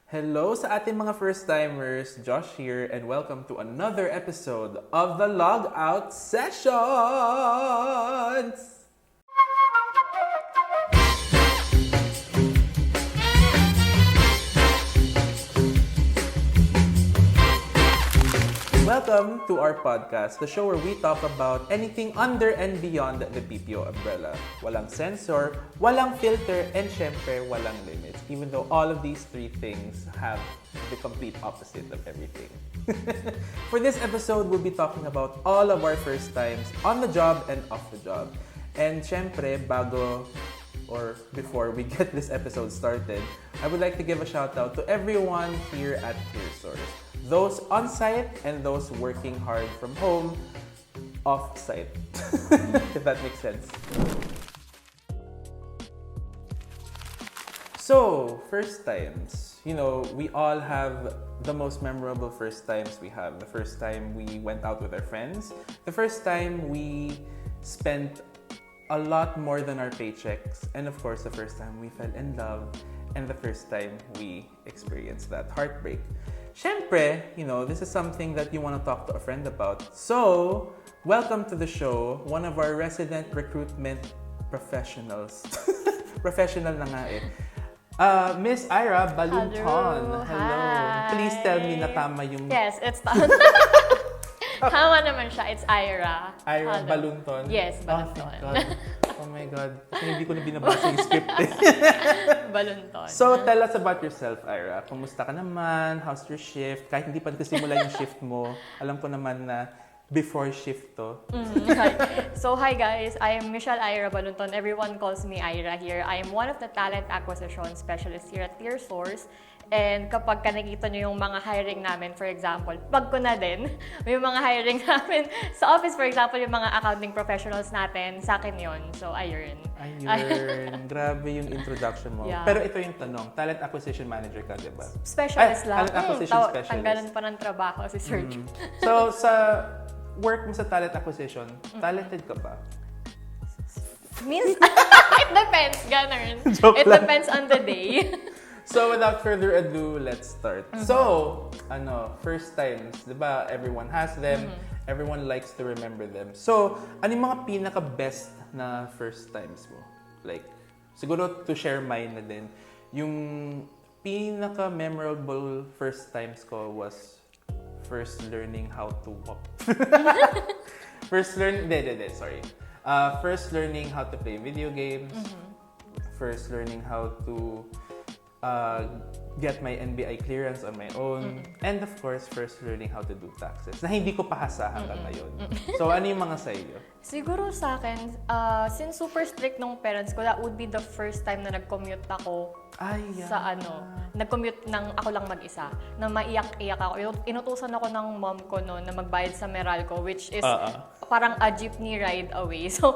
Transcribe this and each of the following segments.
Hello sa ating mga first-timers, Josh here, and welcome to another episode of the Logout Sessions! Welcome to our podcast, the show where we talk about anything under and beyond the BPO umbrella. Walang censor, walang filter, and syempre, walang limits. Even though all of these three things have the complete opposite of everything. For this episode, we'll be talking about all of our first times on the job and off the job. And syempre, before we get this episode started, I would like to give a shout out to everyone here at ClearSource. Those on-site and those working hard from home, off-site, if that makes sense. So, first times. You know, we all have the most memorable first times we have. The first time we went out with our friends. The first time we spent a lot more than our paychecks. And of course, the first time we fell in love. And the first time we experienced that heartbreak. Syempre, you know, this is something that you want to talk to a friend about. So, welcome to the show, one of our resident recruitment professionals. Professional na nga eh. Miss Ira Balunton. Hello. Hi. Please tell me na tama yung... Yes, it's tama. Tama naman siya. It's Ira. Ira Balunton? Yes, Balunton. Oh my God. Kasi hindi ko na binabasa yung script eh. Balunton. So, tell us about yourself, Ira. Kumusta ka naman? How's your shift? Kahit hindi pa nagsisimula yung shift mo, alam ko naman na before shift to. So, hi guys. I am Michelle Ira Balunton. Everyone calls me Ira here. I am one of the talent acquisition specialists here at ClearSource. And kapag nakikita nyo yung mga hiring namin, for example, pag ko na din, may mga hiring namin sa office, for example, yung mga accounting professionals natin, sa akin yun. So, ayun. Grabe yung introduction mo. Yeah. Pero ito yung tanong, talent acquisition manager ka, di ba? Specialist lang. Talent acquisition specialist. Tanggalan pa ng trabaho si Sir. So, sa work mo sa talent acquisition, talented ka ba? Means, it depends, ganun. It depends on the day. So, without further ado, let's start. So, first times, di ba? Everyone has them. Everyone likes to remember them. So, ano yung mga pinaka-best na first times mo? Like, siguro to share mine na din. Yung pinaka-memorable first times ko was first learning how to walk. First learning how to play video games. First learning how to get my NBI clearance on my own. And of course, first learning how to do taxes na hindi ko pa hasa hanggang ngayon. So, ano yung mga sa iyo? Siguro sa akin, since super strict ng parents ko, that would be the first time na nag-commute ako nag-commute ng ako lang mag-isa, na maiyak-iyak ako. Inutusan ako ng mom ko noon na magbayad sa Meralco, which is parang a jeepney ride away. So,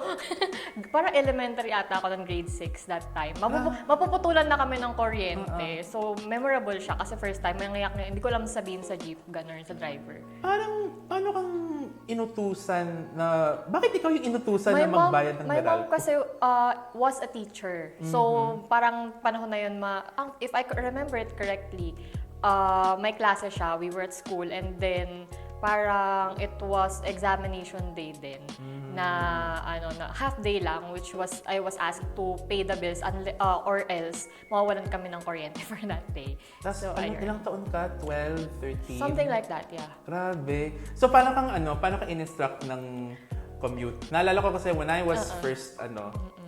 parang elementary ata ako ng grade 6 that time. Mapuputulan na kami ng kuryente. So, memorable siya kasi first time, hindi ko alam sabihin sa jeep, gano'n, sa driver. Paano kang inutusan na, bakit ikaw yung inutusan na magbayad ng Meralco? My mom kasi was a teacher. So, parang panahon na yun, if I remember it correctly, may klase siya, we were at school, and then parang it was examination day din na half day lang, which was I was asked to pay the bills or else mawawalan kami ng kuryente for that day. So, ilang taon ka? 12, 13? Something like that, yeah. Grabe. So paano ka in-instruct ng commute? Naalala ko kasi when I was first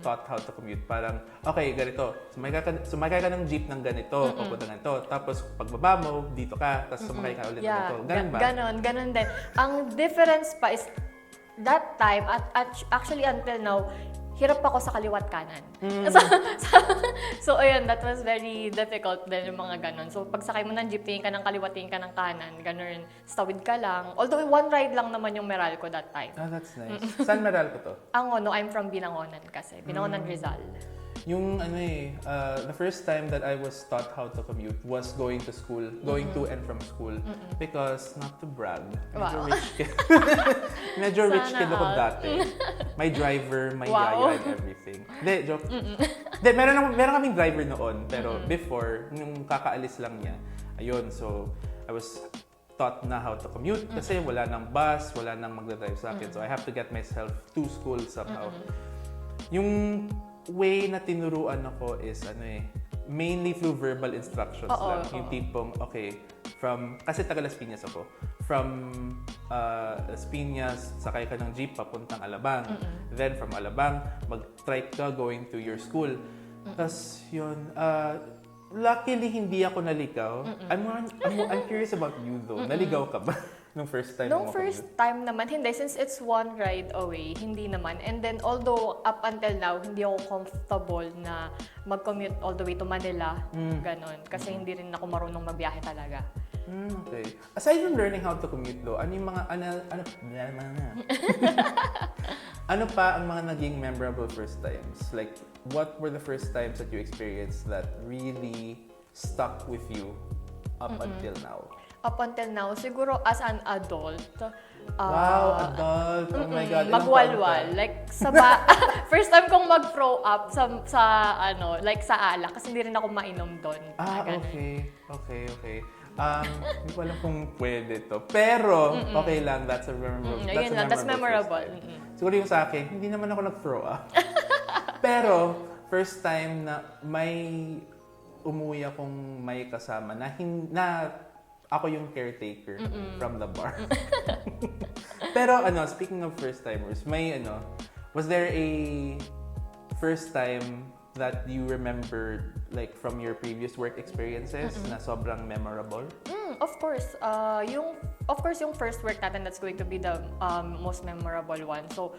taught how to commute, parang okay, ganito. Sumakay ka ng jeep ng ganito, papunta ganito. Tapos pagbaba mo, dito ka, tapos sumakay ka ulit ng ganito. Ganun ba? Ganon din. Ang difference pa is that time, actually until now, hirap ako sa kaliwat kanan. So, ayun, that was very difficult din yung mga ganon. So, pag sakay mo ng jeep, tingin ka ng kaliwat, tingin ka ng kanan, ganon. Tawid ka lang. Although, one ride lang naman yung Meralco that time. Ah, that's nice. Saan Meralco to? I'm from Binangonan kasi. Binangonan, Rizal. Yung the first time that I was taught how to commute was going to school, going to and from school. Because, not to brag, medyo rich kid ako dati. May driver, may yaya and everything. Hindi, joke. Hindi, meron kaming driver noon, pero before, nung kakaalis lang niya, ayun, so I was taught na how to commute kasi wala nang bus, wala nang magdadrive sa akin. So I have to get myself to school somehow. Yung way na tinuruan ako is mainly through verbal instructions lang. Yung tipong, okay, kasi taga Las Piñas ako. From Las Piñas, sakay ka ng jeep papuntang Alabang. Then from Alabang, mag-trike ka going to your school. Tapos yun, luckily hindi ako naligaw. I'm curious about you though. Naligaw ka ba? Nung first time Nung first time naman, hindi. Since it's one ride away, hindi naman. And then, although up until now, hindi ako comfortable na mag-commute all the way to Manila. Ganon. Kasi hindi rin ako marunong magbiyahe talaga. Okay. Aside from learning how to commute though, ano yung mga, ano pa ang mga naging memorable first times? Like, what were the first times that you experienced that really stuck with you up until now? Up until now, siguro as an adult. Wow, adult! Oh my God. Magwalwal. Like, first time kong mag-throw up sa alak kasi hindi rin ako mainom doon. Okay. Hindi ko alam kung pwede to. Pero, okay lang. That's a memorable. That's memorable. Siguro yung sa akin, hindi naman ako nag-throw up. Pero, first time na may umuwi akong may kasama na ako yung caretaker from the bar. Pero speaking of first timers, was there a first time that you remember like from your previous work experiences na sobrang memorable? Of course. Yung first work natin, that's going to be the most memorable one. So,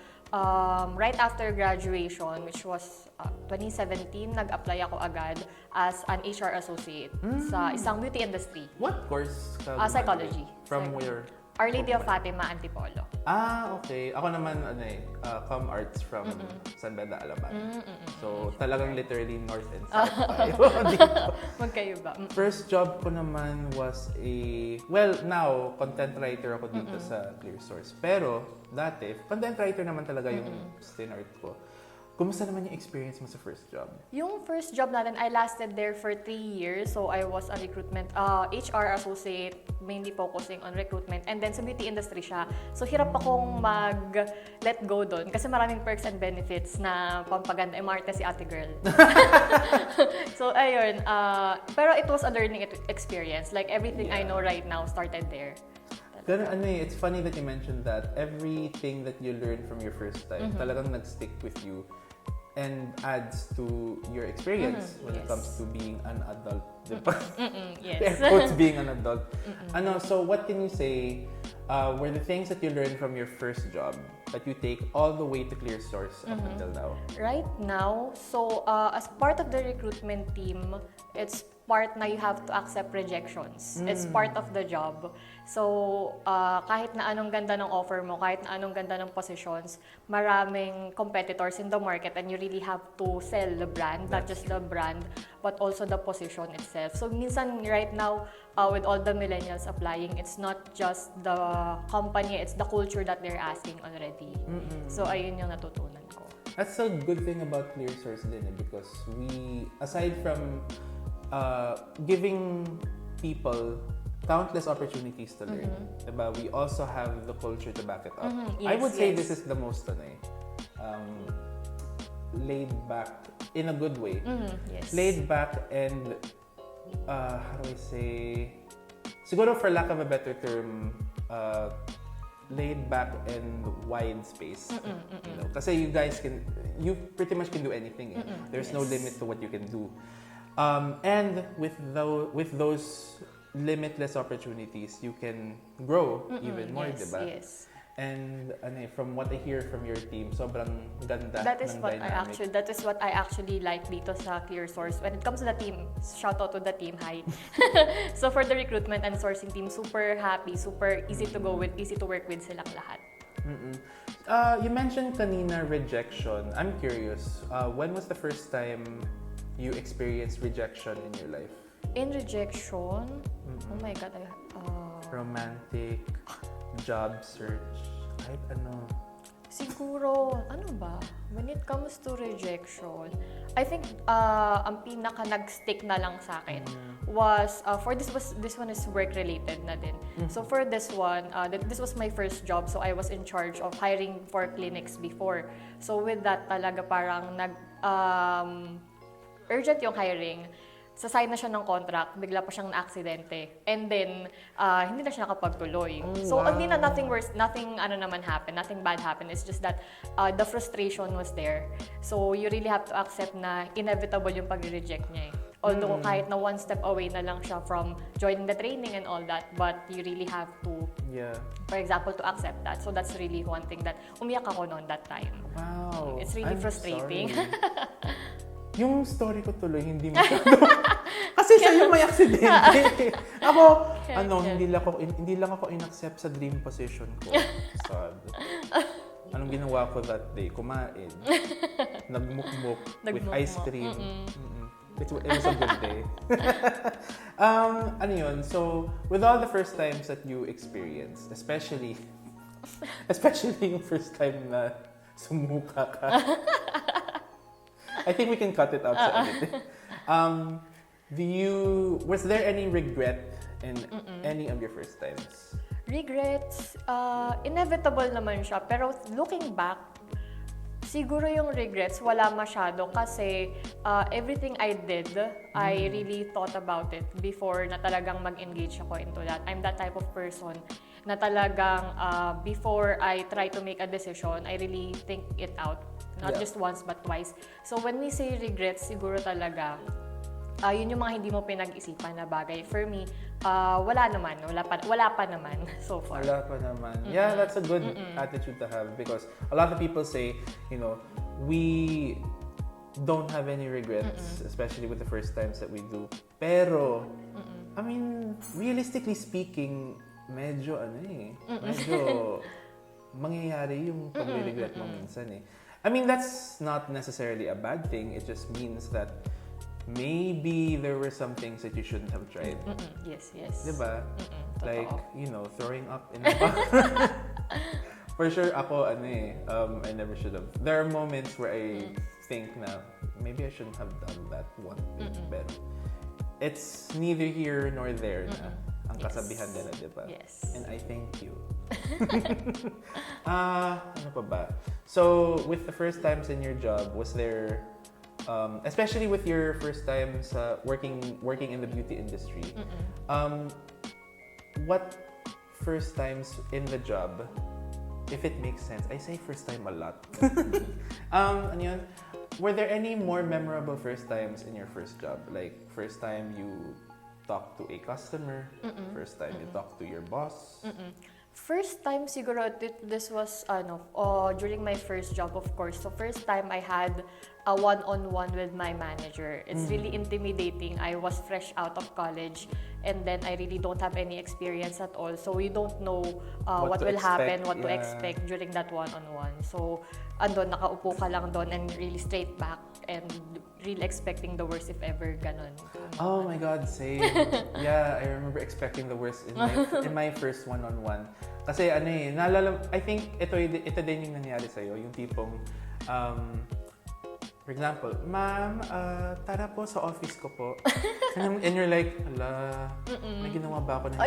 right after graduation, which was 2017, nag-apply ako agad as an HR associate sa isang beauty industry. What course? Psychology. From where? Our Lady of Fatima, Antipolo. Okay. Ako naman, Com Arts from San Beda, Alabang. So, talagang literally north and south tayo dito. Magkaiba. First job ko naman was now, content writer ako dito sa ClearSource. Pero, dati, content writer naman talaga yung stinart ko. Kumusta naman yung experience mo sa first job? Yung first job natin, I lasted there for 3 years. So, I was a HR associate, mainly focusing on recruitment. And then, sa beauty industry siya. So, hirap akong mag-let go doon. Kasi maraming perks and benefits na pampaganda. MRT si ate girl. So, ayun. Pero it was a learning experience. Like, everything I know right now started there. It's funny that you mentioned that. Everything that you learn from your first time, talagang nag-stick with you and adds to your experience when it comes to being an adult. Yes. Air quotes, being an adult. So what can you say were the things that you learned from your first job that you take all the way to ClearSource up until now? Right now, so as part of the recruitment team, it's part na you have to accept rejections. It's part of the job. So, kahit na anong ganda ng offer mo, kahit na anong ganda ng positions, maraming competitors in the market and you really have to sell the brand, not just the brand, but also the position itself. So, minsan right now, with all the millennials applying, it's not just the company, it's the culture that they're asking already. So, ayun yung natutunan ko. That's a good thing about ClearSource din because we, aside from giving people countless opportunities to learn, diba? We also have the culture to back it up. Yes, I would say this is the most laid back in a good way. Yes. Laid back and how do I say, siguro for lack of a better term, laid back and wide space. You know? Kasi you pretty much can do anything. There's no limit to what you can do. And with those limitless opportunities, you can grow even more, diba? Yes. And from what I hear from your team, sobrang ganda That is ng what dynamic. that is what I actually like dito sa ClearSource. When it comes to the team, shout out to the team, hi. So for the recruitment and sourcing team, super happy, super easy to go with, easy to work with silang lahat. You mentioned kanina rejection. I'm curious, when was the first time you experienced rejection in your life? In rejection, oh my God, Romantic, job search, kahit ano. siguro, ano ba? When it comes to rejection, I think ang pinaka nag-stick na lang sa akin was this one is work related na din. So for this one, this was my first job, so I was in charge of hiring for clinics before. So with that talaga parang urgent yung hiring. Sasign na siya ng contract, bigla pa siyang na-aksidente. And then, hindi na siya nakapagtuloy. So, hindi na nothing worse, nothing bad happened. It's just that the frustration was there. So, you really have to accept na inevitable yung pag-reject niya eh. Although, kahit na one step away na lang siya from joining the training and all that, but you really have to, for example, to accept that. So, that's really one thing that umiyak ako noon that time. Wow. It's really frustrating. Yung story ko tuloy, hindi masyado. Kasi sa'yo may aksidente. Ako, hindi lang ako in-accept sa dream position ko. Sad. Anong ginawa ko that day? Kumain. Nagmukmuk with ice cream. It was a good day. Ano yun? So, with all the first times that you experienced, especially yung first time na sumuka ka, I think we can cut it out sa editing. Was there any regret in any of your first times? Regrets, inevitable naman siya. Pero looking back, siguro yung regrets, wala masyado kasi everything I did, I really thought about it before na talagang mag-engage ako into that. I'm that type of person na talagang before I try to make a decision, I really think it out. Not just once but twice. So when we say regrets, siguro talaga, yun yung mga hindi mo pinag-isipan na bagay. For me, wala pa naman so far. Wala pa naman. Yeah, that's a good attitude to have because a lot of people say, we don't have any regrets, especially with the first times that we do. Pero, I mean, realistically speaking, medyo mangyayari yung pag-regret mo minsan eh. I mean, that's not necessarily a bad thing. It just means that maybe there were some things that you shouldn't have tried. Yes. Diba? Like, throwing up in the bathroom. For sure, ako, I never should have. There are moments where I think na, maybe I shouldn't have done that one thing. But it's neither here nor there na. Ang kasabihan nila, diba? Yes. And I thank you. Ano pa ba? So, with the first times in your job, was there, especially with your first times working in the beauty industry, what first times in the job, if it makes sense, I say first time a lot. Ano yun? Were there any more memorable first times in your first job? Like, first time you talked to a customer, first time you talked to your boss? First time siguro, this was during my first job, of course. So first time I had a one-on-one with my manager. It's really intimidating. I was fresh out of college and then I really don't have any experience at all. So we don't know what will happen, what to expect during that one-on-one. So nakaupo ka lang doon and really straight back and really expecting the worst if ever ganon. Oh my God, same. Yeah, I remember expecting the worst in my first one-on-one. Kasi I think ito din yung nangyari sa'yo, yung tipong, for example, ma'am, tara po sa office ko po. And you're like, ala, may ginawa ba ako na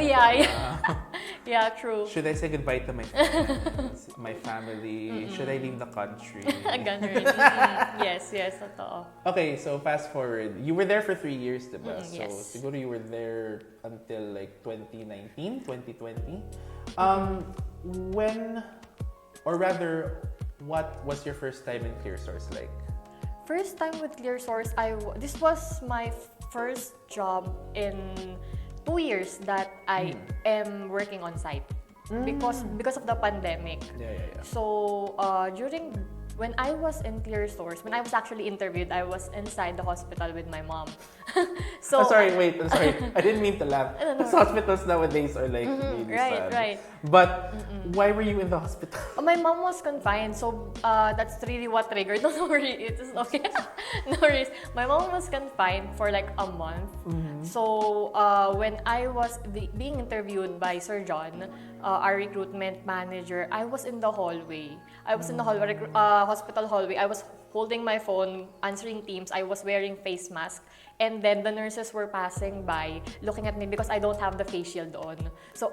Yeah, true. Should I say goodbye to my friends, my family? Should I leave the country? Ganon. Yes, totoo. Okay, so fast forward. You were there for 3 years, diba? So, yes. siguro you were there until like 2019, 2020. When, or rather, what was your first time in ClearSource like? First time with ClearSource, this was my first job in 2 years that I am working on site because of the pandemic. Yeah. So during When I was in ClearSource, when I was actually interviewed, I was inside the hospital with my mom. So I'm sorry. I didn't mean to laugh. Because hospitals nowadays are like really sad. Right. But why were you in the hospital? My mom was confined, so that's really what triggered. No worries, it is okay. No worries. My mom was confined for like a month. So when I was being interviewed by Sir John, our recruitment manager, I was in the hallway. I was in the hallway, hospital hallway. I was holding my phone, answering Teams. I was wearing face mask. And then the nurses were passing by, looking at me because I don't have the face shield on. So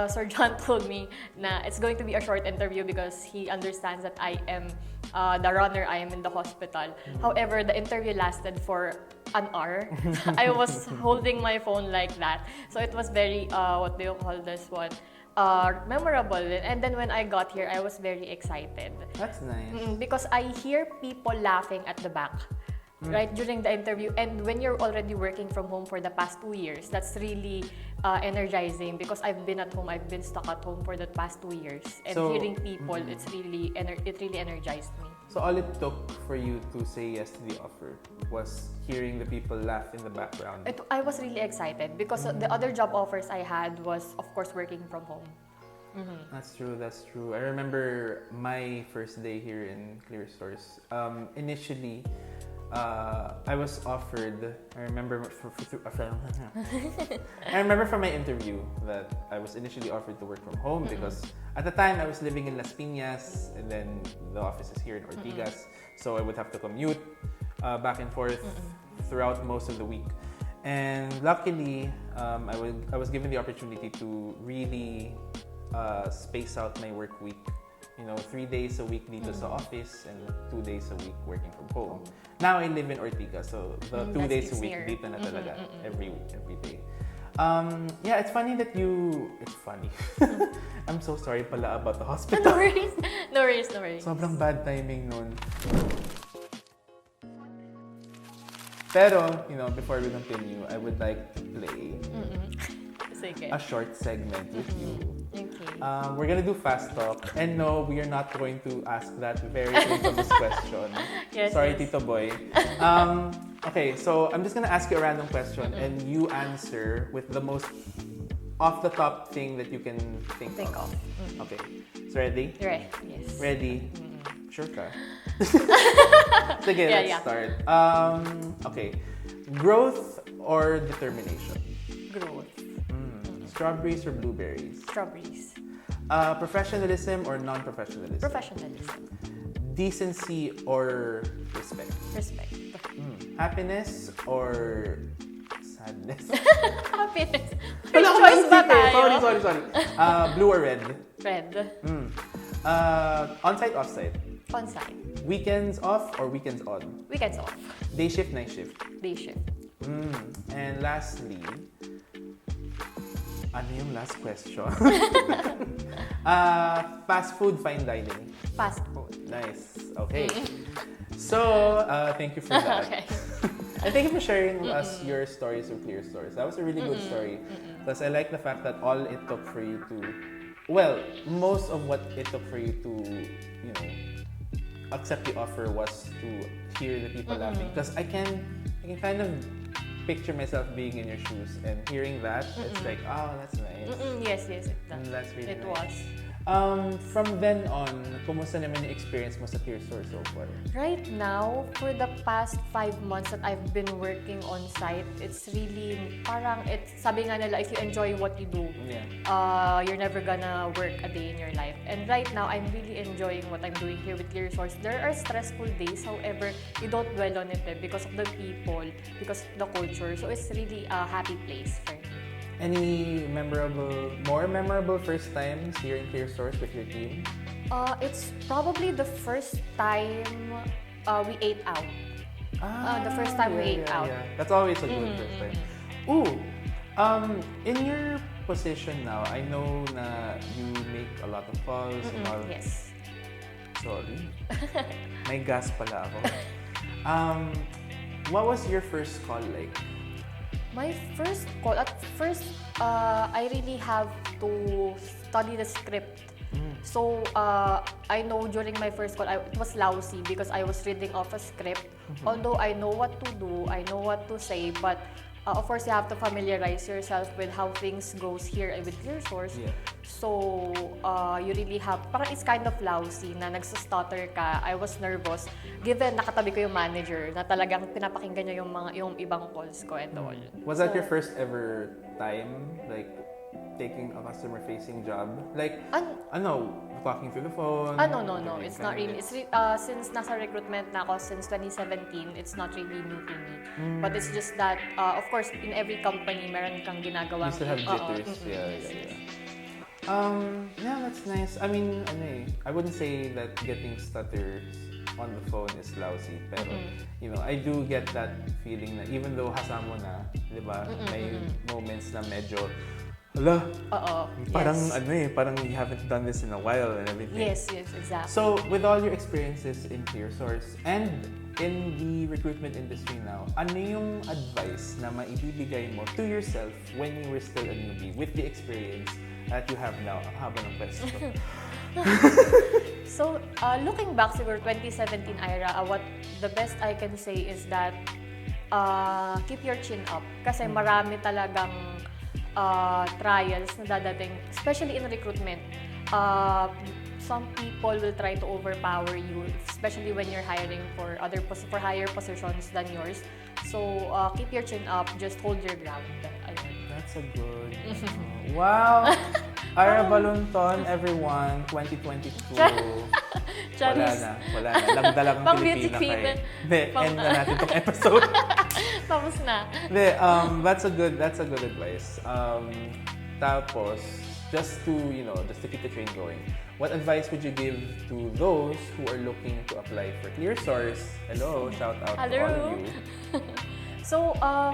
Sir John told me na it's going to be a short interview because he understands that I am the runner, I am in the hospital. However, the interview lasted for an hour. I was holding my phone like that. So it was very, what do you call this one? Memorable. And then when I got here, I was very excited. That's nice. Because I hear people laughing at the back. Right during the interview, and when you're already working from home for the past 2 years, that's really energizing because I've been at home, I've been stuck at home for the past 2 years, and so, hearing people, it really energized me. So all it took for you to say yes to the offer was hearing the people laugh in the background. I was really excited because the other job offers I had was, of course, working from home. That's true. I remember my first day here in ClearSource. Initially, I was offered. I remember from my interview that I was initially offered to work from home because at the time I was living in Las Piñas and then the office is here in Ortigas, so I would have to commute back and forth throughout most of the week. And luckily, I was given the opportunity to really space out my work week. 3 days a week dito sa office and 2 days a week working from home. Now I live in Ortigas, so the 2 days a week dito na talaga every day. Yeah, it's funny that it's funny. I'm so sorry pala about the hospital. No worries. Sobrang bad timing nun. Pero, before we continue, I would like to play a short segment with you. Okay. We're gonna do fast talk, and no, we are not going to ask that very infamous question. Sorry, Tito Boy. Okay, so I'm just gonna ask you a random question, and you answer with the most off-the-top thing that you can think of. Okay, so ready? Right. Yes. Ready? Sure ka? Sige, let's start. Okay, growth or determination? Growth. Strawberries or blueberries? Strawberries. Professionalism or non-professionalism? Professionalism. Decency or respect? Respect. Happiness or sadness? Happiness. May choice ba tayo? Sorry. Blue or red? Red. On-site, off-site? On-site. Weekends off or weekends on? Weekends off. Day shift, night shift? Day shift. And lastly, ano yung last question? Fast food, fine dining? Fast food. Nice. Okay. So, thank you for that. Okay. And thank you for sharing with us your stories of ClearSource. That was a really good story. Plus, I like the fact that all it took for you to, most of what it took for you to, accept the offer was to hear the people laughing. Because I can kind of picture myself being in your shoes and hearing that. It's like, oh, that's nice. Yes, That's really it nice. was. From then on, kumusta naman yung experience mo sa ClearSource so far? Right now, for the past 5 months that I've been working on site, it's really parang sabi nga nila, if you enjoy what you do, you're never gonna work a day in your life. And right now, I'm really enjoying what I'm doing here with ClearSource. There are stressful days, however, you don't dwell on it because of the people, because of the culture. So it's really a happy place for me. Any more memorable first times here in ClearSource with your team? It's probably the first time we ate out. The first time we ate out. Yeah. That's always a good first time. In your position now, I know na you make a lot of calls and all. Yes. Sorry. May gas pala ako. What was your first call like? My first call, at first, I really have to study the script So, I know during my first call, it was lousy because I was reading off a script. Although I know what to do, I know what to say, but of course, you have to familiarize yourself with how things goes here with your source. Yeah. So, you really have, parang it's kind of lousy na nagsastutter ka. I was nervous. Given nakatabi ko yung manager na talagang pinapakinggan niya yung ibang calls ko and all. Was that your first ever time, like, taking a customer-facing job? Like, talking through the phone? No. It's not really. It's since nasa recruitment na ako since 2017, it's not really new to me. But it's just that, of course, in every company, meron kang ginagawa. You still have jitters. Yeah. Yeah, that's nice. I mean, I wouldn't say that getting stutters on the phone is lousy, pero I do get that feeling na even though hasamo na, 'di ba? May moments na medyo parang parang you haven't done this in a while and everything. Yes, exactly. So, with all your experiences in ClearSource and in the recruitment industry now, ano yung advice na maibibigay mo to yourself when you were still a newbie with the experience that you have now? Ang haba ng pwesto. So, looking back siguro 2017 Ira, what the best I can say is that keep your chin up kasi marami talagang trials na dadating, especially in recruitment. Some people will try to overpower you, especially when you're hiring for higher positions than yours. So, keep your chin up, just hold your ground. Ayun. That's a good... Wow! Ira Balunton, everyone, 2022. Wala na. Lagdalang Pilipina kayo. End na natin tong episode. Tapos na. That's a good advice. Tapos, just to keep the train going, what advice would you give to those who are looking to apply for ClearSource? Hello, shout out to all of you. So,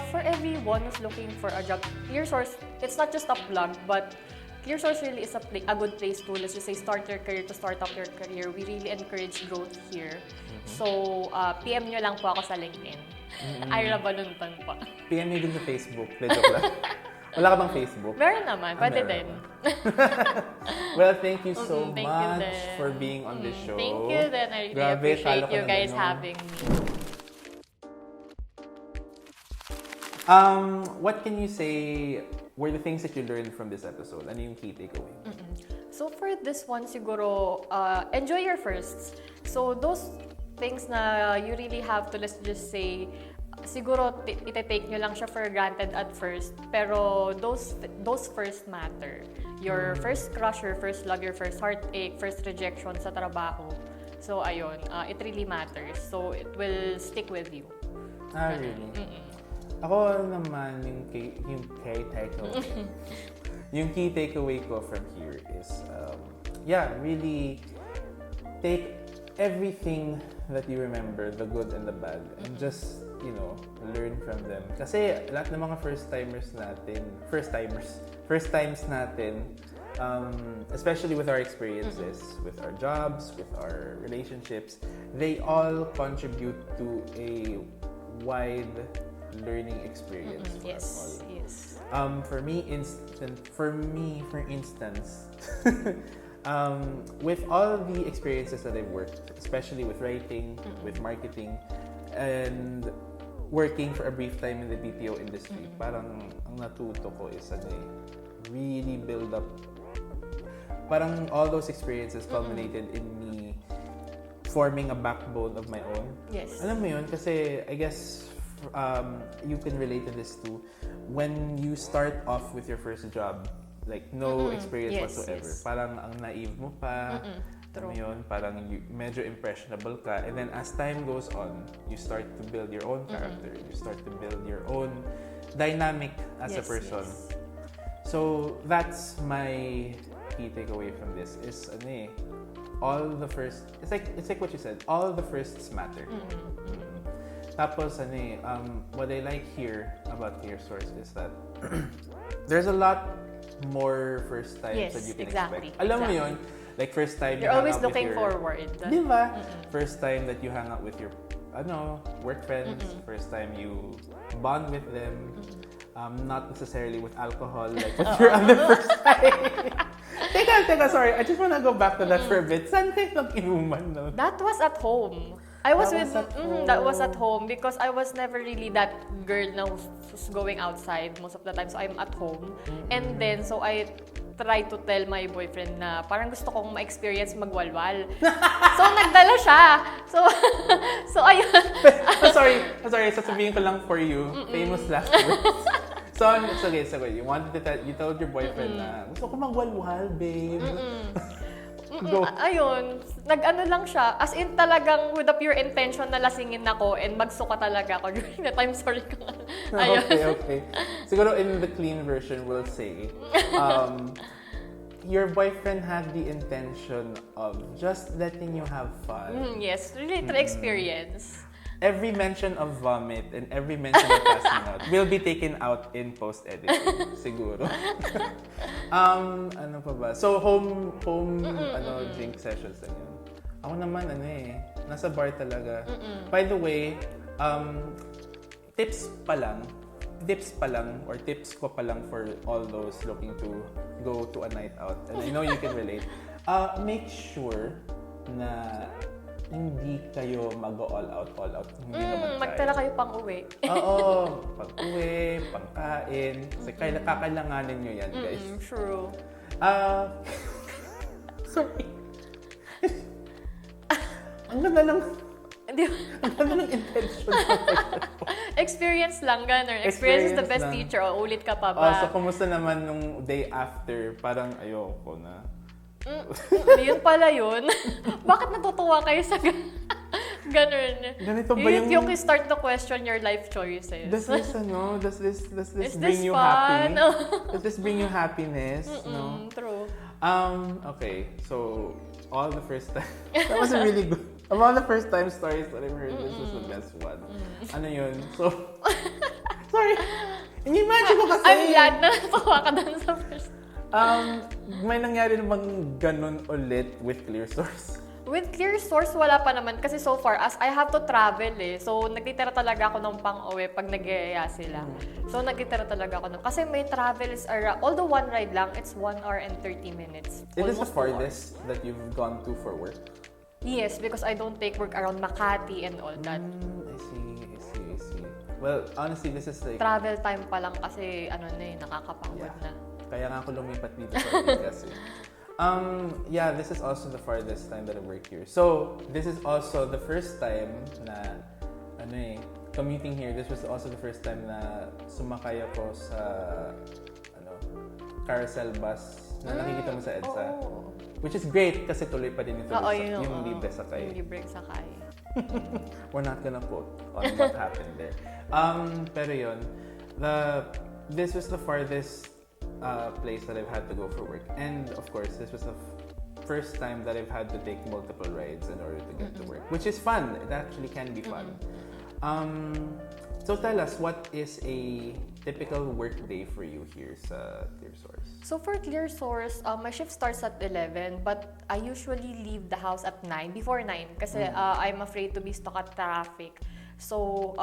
for everyone who's looking for a job, ClearSource, it's not just a plug, but ClearSource really is a good place to, let's just say, start your career, to start up your career. We really encourage growth here. So, PM nyo lang po ako sa LinkedIn. Ira Balunton po. PM nyo din sa Facebook. Joke lang. Wala ka bang Facebook? Meron naman. Pwede din. Well, thank you so much for being on this show. Thank you then. I really appreciate you guys having me. What can you say were the things that you learned from this episode? Ano yung key takeaway? So for this one, siguro, enjoy your firsts. So those things na you really have to, let's just say, siguro ite-take nyo lang siya for granted at first, pero those first matter. Your first crush, your first love, your first heartache, first rejection sa trabaho. So ayun, it really matters. So it will stick with you. Really? Ako naman, yung key takeaway ko from here is, really take everything that you remember, the good and the bad, and just, learn from them. Kasi lahat ng mga first times natin, especially with our experiences, with our jobs, with our relationships, they all contribute to a wide learning experience for us all. Yes. For instance, with all the experiences that I've worked, especially with writing, with marketing, and working for a brief time in the BPO industry, parang ang natuto ko is really build up. Parang all those experiences culminated in me forming a backbone of my own. Yes. Alam mo yun? Kasi I guess you can relate to this too. When you start off with your first job, like no experience whatsoever, parang ang naive mo pa, alam mo yun, parang medyo impressionable ka, and then as time goes on, you start to build your own character, you start to build your own dynamic as a person. So that's my key takeaway from this is all the first, it's like what you said, all the firsts matter. Tapos, what I like here about ClearSource is that there's a lot more first times that you can expect. Alam mo yun, like first time you're always looking forward. Di ba? First time that you hang out with your work friends, first time you bond with them, not necessarily with alcohol, like with your other first time. Teka, sorry. I just wanna go back to that for a bit. Saan kayo nag-inuman, no? That was at home. That was at home because I was never really that girl na who's going outside most of the time. So I'm at home. And then, so I try to tell my boyfriend na parang gusto kong ma-experience magwalwal. So nagdala siya. So ayun. I'm sorry. Sasabihin ko lang for you. Famous last words. So, it's okay. You told your boyfriend na gusto ko magwalwal, babe. Go. Ayun, nag-ano lang siya. As in talagang with the pure intention na lasingin ako and magsuka talaga ako during the time. Sorry ka. Ayun. Okay. Siguro in the clean version, we'll say, your boyfriend had the intention of just letting you have fun. Yes, really to experience. Every mention of vomit and every mention of passing out will be taken out in post-editing. Siguro. Ano pa ba? So, home drink sessions na yun. Ako naman, nasa bar talaga. By the way, tips ko pa lang for all those looking to go to a night out. And I know you can relate. Make sure na hindi kayo mag-all out. Hindi naman magtala kayo pang uwi. Oo, pag-uwi, pangkain. Kasi kakailanganin nyo yan, guys. True. Sorry. Ang ganda ng intention. Experience lang, ganun. Experience is the best teacher. O, ulit ka pa ba? So, kumusta naman nung day after? Parang ayoko na. Yun pala yun. Bakit natutuwa kayo sa ganun? Ganito ba yung... You start to question your life choices. Does this Is bring this you fun? happy? Does this bring you happiness? No? True. Okay. So, all the first time... That was a really good... Of all the first time stories that I've heard, this was the best one. Ano yun? So... Sorry. Imagine ko kasi... I'm glad na natuwa ka dun sa first. May nangyari namang ganun ulit with Clear Source. With Clear Source, wala pa naman. Kasi so far, as I have to travel So, nagtitira talaga ako ng pang-uwi pag nag-iaya sila. So, nagtitira talaga ako ng... Kasi may travels are... Although one ride lang, it's 1 hour and 30 minutes. Is this the farthest that you've gone to for work? Yes, because I don't take work around Makati and all that. I see. Well, honestly, this is like... Travel time pa lang kasi nakakapagod na. Kaya nga ako lumipat dito sa kasi. This is also the farthest time that I work here. So, this is also the first time na commuting here. This was also the first time na sumakay ako sa carousel bus na nakikita mo sa EDSA. Oh. Which is great kasi tuloy pa din yung libre sakay. Yung libre sakay. We're not gonna quote on what happened there. Pero yun, this was the farthest place that I've had to go for work. And of course, this was the first time that I've had to take multiple rides in order to get to work, which is fun. It actually can be fun. So tell us, what is a typical work day for you here sa Clear Source? So for Clear Source, my shift starts at 11, but I usually leave the house at 9, before 9, kasi I'm afraid to be stuck at traffic. So,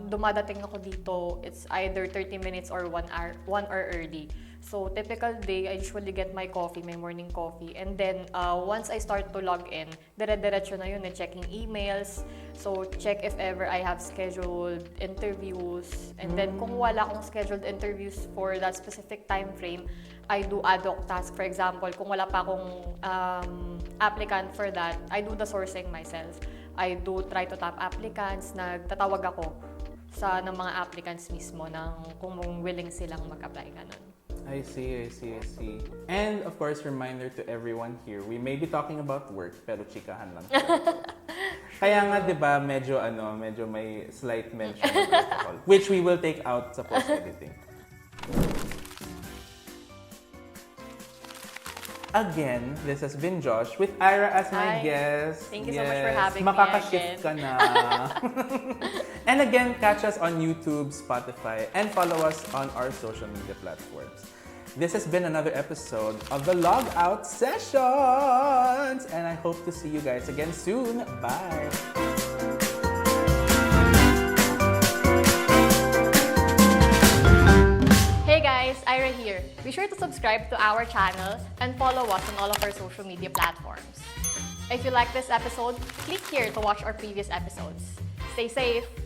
dumadating ako dito, it's either 30 minutes or 1 hour early. So, typical day, I usually get my coffee, my morning coffee. And then, once I start to log in, dire-diretso na yun, checking emails. So, check if ever I have scheduled interviews. And then, kung wala akong scheduled interviews for that specific time frame, I do ad hoc task. For example, kung wala pa akong applicant for that, I do the sourcing myself. I do try to tap applicants. Nagtatawag ako ng mga applicants mismo kung willing silang mag-apply ganun. I see. And of course, reminder to everyone here, we may be talking about work, pero chikahan lang. Kaya nga, di ba, medyo may slight mention of alcohol, which we will take out sa post-editing. Again, this has been Josh with Ira as my guest. Thank you so much for having me Makakashift again. ka na. And again, catch us on YouTube, Spotify, and follow us on our social media platforms. This has been another episode of the Logout Sessions, and I hope to see you guys again soon. Bye! Ira here. Be sure to subscribe to our channel and follow us on all of our social media platforms. If you like this episode, click here to watch our previous episodes. Stay safe!